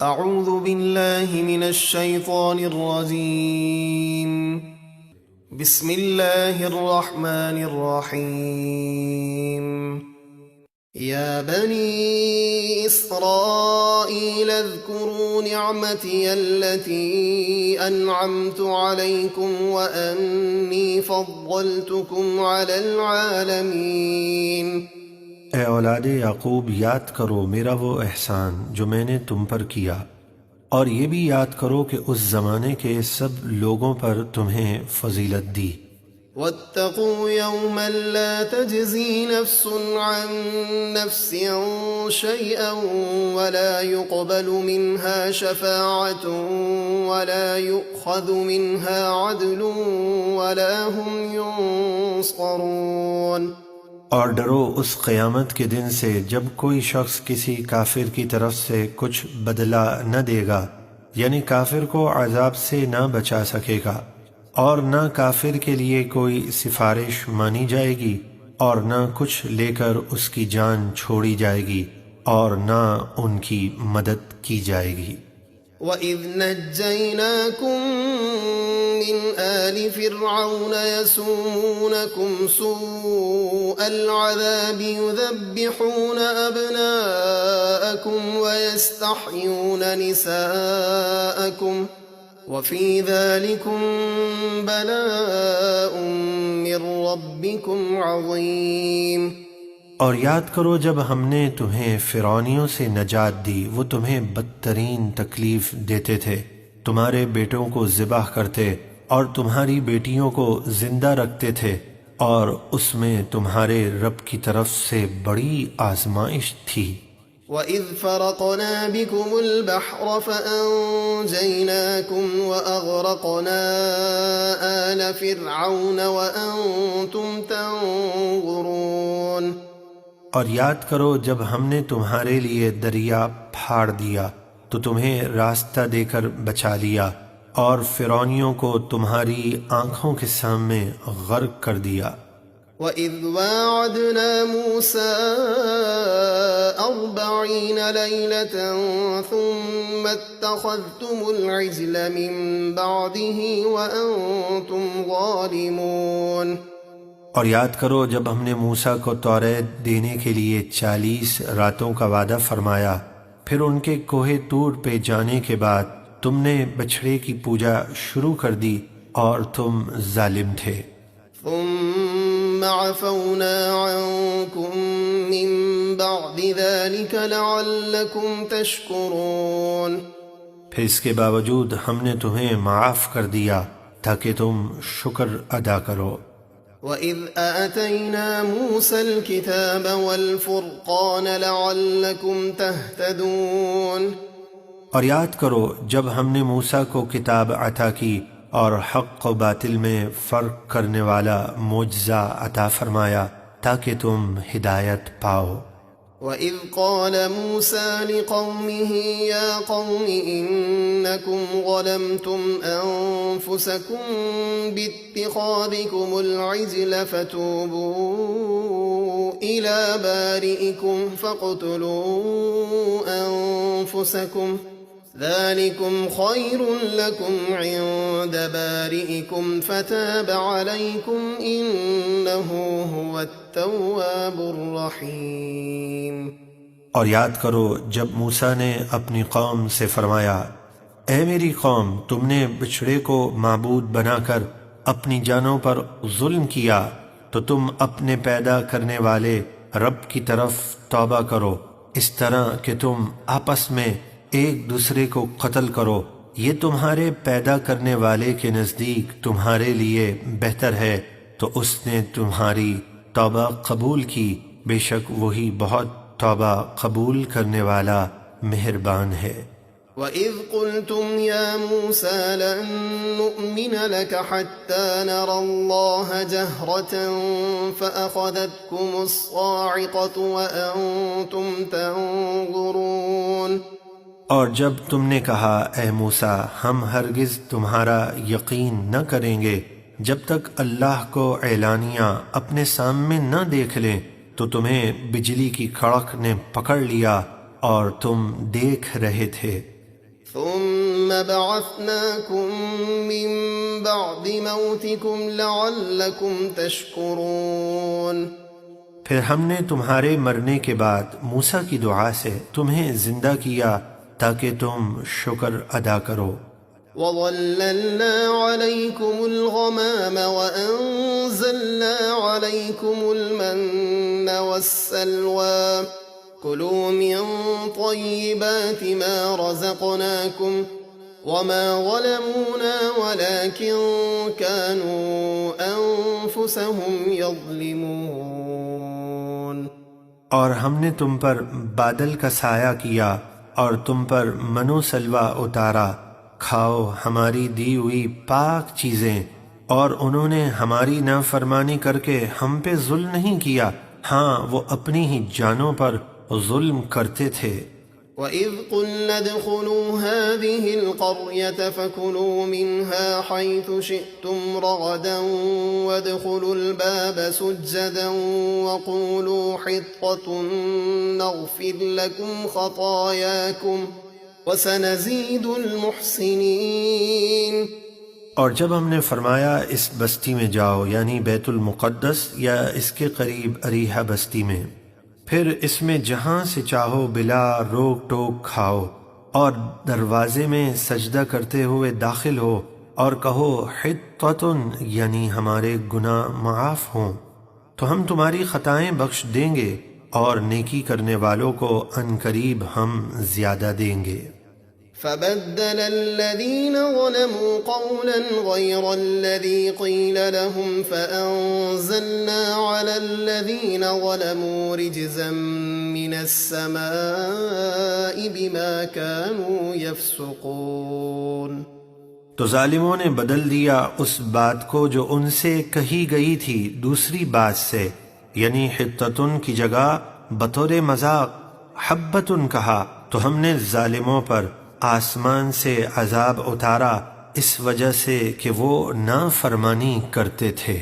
اعوذ باللہ من الشیطان الرجیم بسم اللہ الرحمن الرحیم یا بنی اسرائیل اذکروا نعمتی التي انعمت علیکم وانی فضلتکم علی العالمین۔ اے اولاد یعقوب، یاد کرو میرا وہ احسان جو میں نے تم پر کیا، اور یہ بھی یاد کرو کہ اس زمانے کے سب لوگوں پر تمہیں فضیلت دی۔ واتقوا يوما لا تجزي نفس عن نفس شيئا ولا يقبل منها شفاعة ولا يؤخذ منها عدل ولا هم ينصرون۔ اور ڈرو اس قیامت کے دن سے جب کوئی شخص کسی کافر کی طرف سے کچھ بدلہ نہ دے گا، یعنی کافر کو عذاب سے نہ بچا سکے گا، اور نہ کافر کے لیے کوئی سفارش مانی جائے گی، اور نہ کچھ لے کر اس کی جان چھوڑی جائے گی، اور نہ ان کی مدد کی جائے گی۔ وَإِذْ نَجَّيْنَاكُمْ مِنْ آلِ فِرْعَوْنَ يَسُومُونَكُمْ سُوءَ الْعَذَابِ يُذَبِّحُونَ أَبْنَاءَكُمْ وَيَسْتَحْيُونَ نِسَاءَكُمْ وَفِي ذَلِكُمْ بَلَاءٌ مِّن رَّبِّكُمْ عَظِيمٌ۔ اور یاد کرو جب ہم نے تمہیں فرعونیوں سے نجات دی، وہ تمہیں بدترین تکلیف دیتے تھے، تمہارے بیٹوں کو ذبح کرتے اور تمہاری بیٹیوں کو زندہ رکھتے تھے، اور اس میں تمہارے رب کی طرف سے بڑی آزمائش تھی۔ وَإِذْ فَرَقْنَا بِكُمُ الْبَحْرَ فَأَنْجَيْنَاكُمْ وَأَغْرَقْنَا آلَ فِرْعَوْنَ وَأَنْتُمْ تَنْظُرُونَ۔ اور یاد کرو جب ہم نے تمہارے لیے دریا پھاڑ دیا تو تمہیں راستہ دے کر بچا لیا، اور فرعونیوں کو تمہاری آنکھوں کے سامنے غرق کر دیا۔ وَإِذْ وَاعَدْنَا مُوسَىٰ 40 لَيْلَةً ثُمَّ اتَّخَذْتُمُ الْعِجْلَ مِن بَعْدِهِ وَأَنْتُمْ ظَالِمُونَ۔ اور یاد کرو جب ہم نے موسیٰ کو توریت دینے کے لیے 40 راتوں کا وعدہ فرمایا، پھر ان کے کوہ طور پہ جانے کے بعد تم نے بچھڑے کی پوجا شروع کر دی اور تم ظالم تھے۔ ثم عفونا عنكم من بعد ذلك لعلكم تشكرون۔ پھر اس کے باوجود ہم نے تمہیں معاف کر دیا تاکہ تم شکر ادا کرو۔ وَإِذْ آتَيْنَا مُوسَى الْكِتَابَ وَالْفُرْقَانَ لَعَلَّكُمْ تَهْتَدُونَ۔ اور یاد کرو جب ہم نے موسیٰ کو کتاب عطا کی اور حق و باطل میں فرق کرنے والا معجزہ عطا فرمایا تاکہ تم ہدایت پاؤ۔ وَإِذْ قَالَ مُوسَىٰ لِقَوْمِهِ يَا قَوْمِ إِنَّكُمْ ظَلَمْتُمْ أَنفُسَكُمْ بِاتِّخَاذِكُمُ الْعِجْلَ فَتُوبُوا إِلَىٰ بَارِئِكُمْ فَاقْتُلُوا أَنفُسَكُمْ ذَلِكُمْ خَيْرٌ لَكُمْ عِندَ بَارِئِكُمْ فَتَابَ عَلَيْكُمْ إِنَّهُ هُوَ التَّوَّابُ الرَّحِيمُ۔ اور یاد کرو جب موسیٰ نے اپنی قوم سے فرمایا، اے میری قوم، تم نے بچھڑے کو معبود بنا کر اپنی جانوں پر ظلم کیا، تو تم اپنے پیدا کرنے والے رب کی طرف توبہ کرو، اس طرح کہ تم آپس میں ایک دوسرے کو قتل کرو، یہ تمہارے پیدا کرنے والے کے نزدیک تمہارے لیے بہتر ہے، تو اس نے تمہاری توبہ قبول کی، بے شک وہی بہت توبہ قبول کرنے والا مہربان ہے۔ وَإِذْ قُلْتُمْ يَا مُوسَىٰ لَن نُّؤْمِنَ لَكَ حَتَّىٰ نَرَى اللَّهَ جَهْرَةً فَأَخَذَتْكُمُ الصَّاعِقَةُ وَأَنتُمْ تَنظُرُونَ۔ اور جب تم نے کہا اے موسیٰ ہم ہرگز تمہارا یقین نہ کریں گے جب تک اللہ کو اعلانیہ اپنے سامنے نہ دیکھ لیں، تو تمہیں بجلی کی کڑک نے پکڑ لیا اور تم دیکھ رہے تھے۔ ثم بعثناكم من بعد موتكم لعلكم تشكرون. پھر ہم نے تمہارے مرنے کے بعد موسیٰ کی دعا سے تمہیں زندہ کیا تاکہ تم شکر ادا کرو. وَظَلَّلْنَا عَلَيْكُمُ الْغَمَامَ وَأَنزَلْنَا عَلَيْكُمُ الْمَنَّ وَالسَّلْوَىٰ كُلُوا مِن طَيِّبَاتِ مَا رَزَقْنَاكُمْ وَمَا ظَلَمُونَا وَلَٰكِن كَانُوا أَنفُسَهُمْ يَظْلِمُونَ. اور ہم نے تم پر بادل کا سایہ کیا اور تم پر منو سلوہ اتارا. کھاؤ ہماری دی ہوئی پاک چیزیں، اور انہوں نے ہماری نافرمانی کر کے ہم پہ ظلم نہیں کیا، ہاں وہ اپنی ہی جانوں پر ظلم کرتے تھے. وَإِذْ قُلْنَا ادْخُلُوا هَٰذِهِ الْقَرْيَةَ فَكُلُوا مِنْهَا حَيْثُ شِئْتُمْ رَغَدًا وَادْخُلُوا الْبَابَ سُجَّدًا وَقُولُوا حِطَّةٌ نَغْفِرْ لَكُمْ خَطَايَاكُمْ وَسَنَزِيدُ الْمُحْسِنِينَ. اور جب ہم نے فرمایا اس بستی میں جاؤ، یعنی بیت المقدس یا اس کے قریب اریحہ بستی میں، پھر اس میں جہاں سے چاہو بلا روک ٹوک کھاؤ، اور دروازے میں سجدہ کرتے ہوئے داخل ہو اور کہو حطۃ، یعنی ہمارے گناہ معاف ہوں تو ہم تمہاری خطائیں بخش دیں گے، اور نیکی کرنے والوں کو عنقریب ہم زیادہ دیں گے. فبدل الذين ظلموا قولا غير الذي قيل لهم فأنزلنا على الذين ظلموا رجزا من السماء بما كانوا يفسقون. تو ظالموں نے بدل دیا اس بات کو جو ان سے کہی گئی تھی دوسری بات سے، یعنی حطتن کی جگہ بطور مذاق حبتن کہا، تو ہم نے ظالموں پر آسمان سے عذاب اتارا اس وجہ سے کہ وہ نافرمانی کرتے تھے.